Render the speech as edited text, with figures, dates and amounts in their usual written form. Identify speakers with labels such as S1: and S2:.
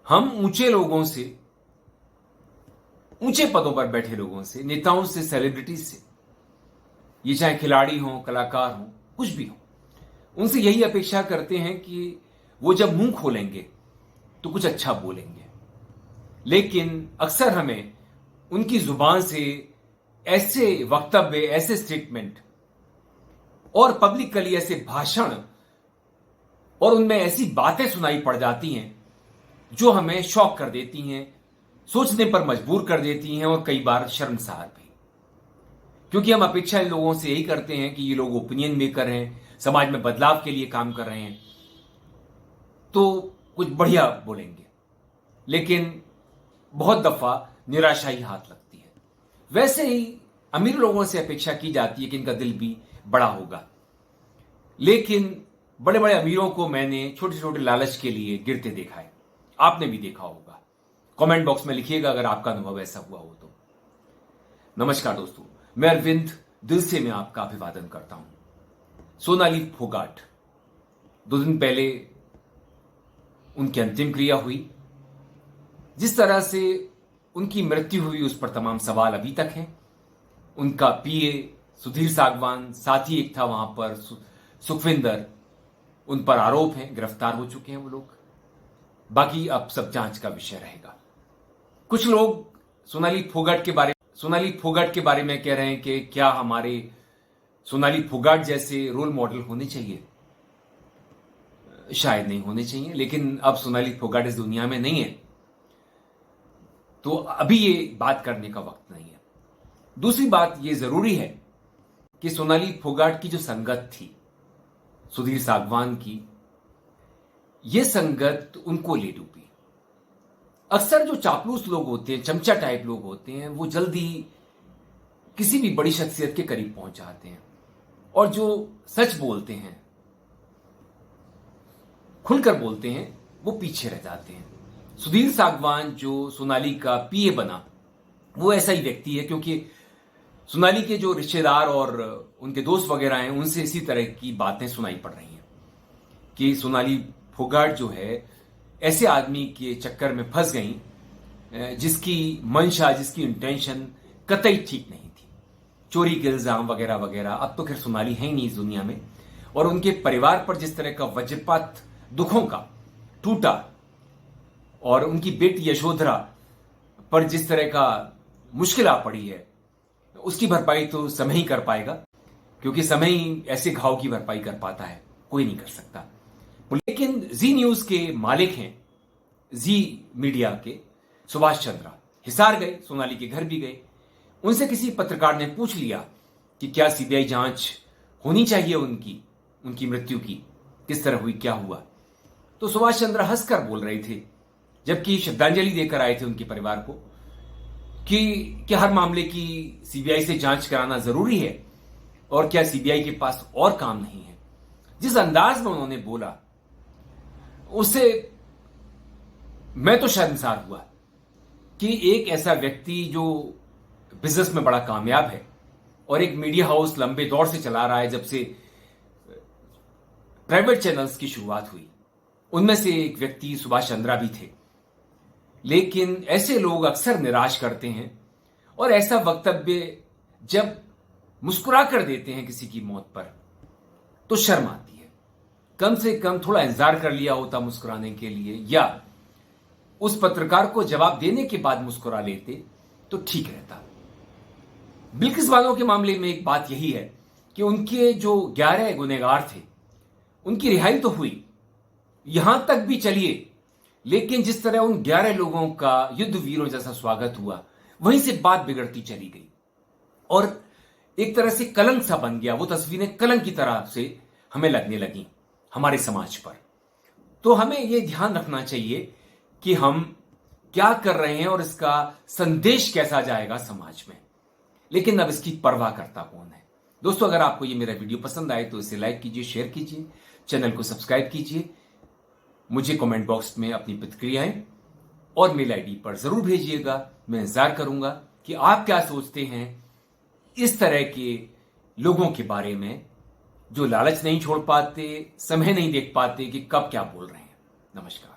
S1: हम ऊंचे लोगों से, ऊंचे पदों पर बैठे लोगों से, नेताओं से, सेलिब्रिटीज से, ये चाहे खिलाड़ी हों, कलाकार हों, कुछ भी हो, उनसे यही अपेक्षा करते हैं कि वो जब मुंह खोलेंगे तो कुछ अच्छा बोलेंगे। लेकिन अक्सर हमें उनकी जुबान से ऐसे वक्तव्य, ऐसे स्टेटमेंट और पब्लिकली ऐसे भाषण और उनमें ऐसी बातें सुनाई पड़ जाती हैं जो हमें शॉक कर देती हैं, सोचने पर मजबूर कर देती हैं और कई बार शर्मसार भी। क्योंकि हम अपेक्षा इन लोगों से यही करते हैं कि ये लोग ओपिनियन मेकर हैं, समाज में बदलाव के लिए काम कर रहे हैं, तो कुछ बढ़िया बोलेंगे। लेकिन बहुत दफा निराशा ही हाथ लगती है। वैसे ही अमीर लोगों से अपेक्षा की जाती है कि इनका दिल भी बड़ा होगा। लेकिन बड़े बड़े अमीरों को मैंने छोटे छोटे लालच के लिए गिरते देखा है। आपने भी देखा होगा। कमेंट बॉक्स में लिखिएगा अगर आपका अनुभव ऐसा हुआ हो तो। नमस्कार दोस्तों, मैं अरविंद दिल से मैं आपका अभिवादन करता हूं। सोनाली फोगाट, 2 दिन पहले उनकी अंतिम क्रिया हुई। जिस तरह से उनकी मृत्यु हुई उस पर तमाम सवाल अभी तक हैं। उनका पीए सुधीर सागवान, साथी एक था वहां पर सुखविंदर, उन पर आरोप हैं, गिरफ्तार हो चुके हैं वो लोग। बाकी अब सब जांच का विषय रहेगा। कुछ लोग सोनाली फोगाट के बारे में कह रहे हैं कि क्या हमारे सोनाली फोगाट जैसे रोल मॉडल होने चाहिए। शायद नहीं होने चाहिए, लेकिन अब सोनाली फोगाट इस दुनिया में नहीं है, तो अभी ये बात करने का वक्त नहीं है। दूसरी बात ये जरूरी है कि सोनाली फोगाट की जो संगत थी सुधीर सागवान की, ये संगत उनको ले डूबी। अक्सर जो चापलूस लोग होते हैं, चमचा टाइप लोग होते हैं, वो जल्दी किसी भी बड़ी शख्सियत के करीब पहुंच जाते हैं और जो सच बोलते हैं, खुलकर बोलते हैं, वो पीछे रह जाते हैं। सुधीर सागवान जो सोनाली का पीए बना, वो ऐसा ही व्यक्ति है, क्योंकि सोनाली के जो रिश्तेदार और उनके दोस्त वगैरह हैं, उनसे इसी तरह की बातें सुनाई पड़ रही हैं कि सोनाली फोगाट जो है ऐसे आदमी के चक्कर में फंस गई जिसकी मंशा, जिसकी इंटेंशन कतई ठीक नहीं थी। चोरी के इल्जाम वगैरह वगैरह। अब तो खैर सोनाली है ही नहीं इस दुनिया में, और उनके परिवार पर जिस तरह का वज्रपात दुखों का टूटा और उनकी बेटी यशोधरा पर जिस तरह का मुश्किल आ पड़ी है, उसकी भरपाई तो समय ही कर पाएगा, क्योंकि समय ही ऐसे घाव की भरपाई कर पाता है, कोई नहीं कर सकता। लेकिन जी न्यूज के मालिक हैं, जी मीडिया के सुभाष चंद्रा, हिसार गए, सोनाली के घर भी गए। उनसे किसी पत्रकार ने पूछ लिया कि क्या सीबीआई जांच होनी चाहिए उनकी मृत्यु की, किस तरह हुई, क्या हुआ। तो सुभाष चंद्रा हंसकर बोल रहे थे, जबकि श्रद्धांजलि देकर आए थे उनके परिवार को, कि हर मामले की सीबीआई से जांच कराना जरूरी है और क्या सीबीआई के पास और काम नहीं है। जिस अंदाज में उन्होंने बोला, उससे मैं तो शर्मसार हुआ कि एक ऐसा व्यक्ति जो बिजनेस में बड़ा कामयाब है और एक मीडिया हाउस लंबे दौर से चला रहा है, जब से प्राइवेट चैनल्स की शुरुआत हुई, उनमें से एक व्यक्ति सुभाष चंद्रा भी थे। लेकिन ऐसे लोग अक्सर निराश करते हैं और ऐसा वक्तव्य जब मुस्कुरा कर देते हैं किसी की मौत पर, तो शर्म आती है। कम से कम थोड़ा इंतजार कर लिया होता मुस्कुराने के लिए, या उस पत्रकार को जवाब देने के बाद मुस्कुरा लेते तो ठीक रहता। बिल्किस बानो के मामले में एक बात यही है कि उनके जो 11 गुनहगार थे, उनकी रिहाई तो हुई, यहां तक भी चलिए, लेकिन जिस तरह उन 11 लोगों का युद्ध वीरों जैसा स्वागत हुआ, वहीं से बात बिगड़ती चली गई और एक तरह से कलंक सा बन गया। वो तस्वीरें कलंक की तरह से हमें लगने लगी हमारे समाज पर। तो हमें यह ध्यान रखना चाहिए कि हम क्या कर रहे हैं और इसका संदेश कैसा जाएगा समाज में। लेकिन अब इसकी परवाह करता कौन है। दोस्तों, अगर आपको ये मेरा वीडियो पसंद आए तो इसे लाइक कीजिए, शेयर कीजिए, चैनल को सब्सक्राइब कीजिए। मुझे कमेंट बॉक्स में अपनी प्रतिक्रियाएं और मेल आईडी पर जरूर भेजिएगा। मैं इंतजार करूंगा कि आप क्या सोचते हैं इस तरह के लोगों के बारे में, जो लालच नहीं छोड़ पाते, समय नहीं देख पाते कि कब क्या बोल रहे हैं। नमस्कार।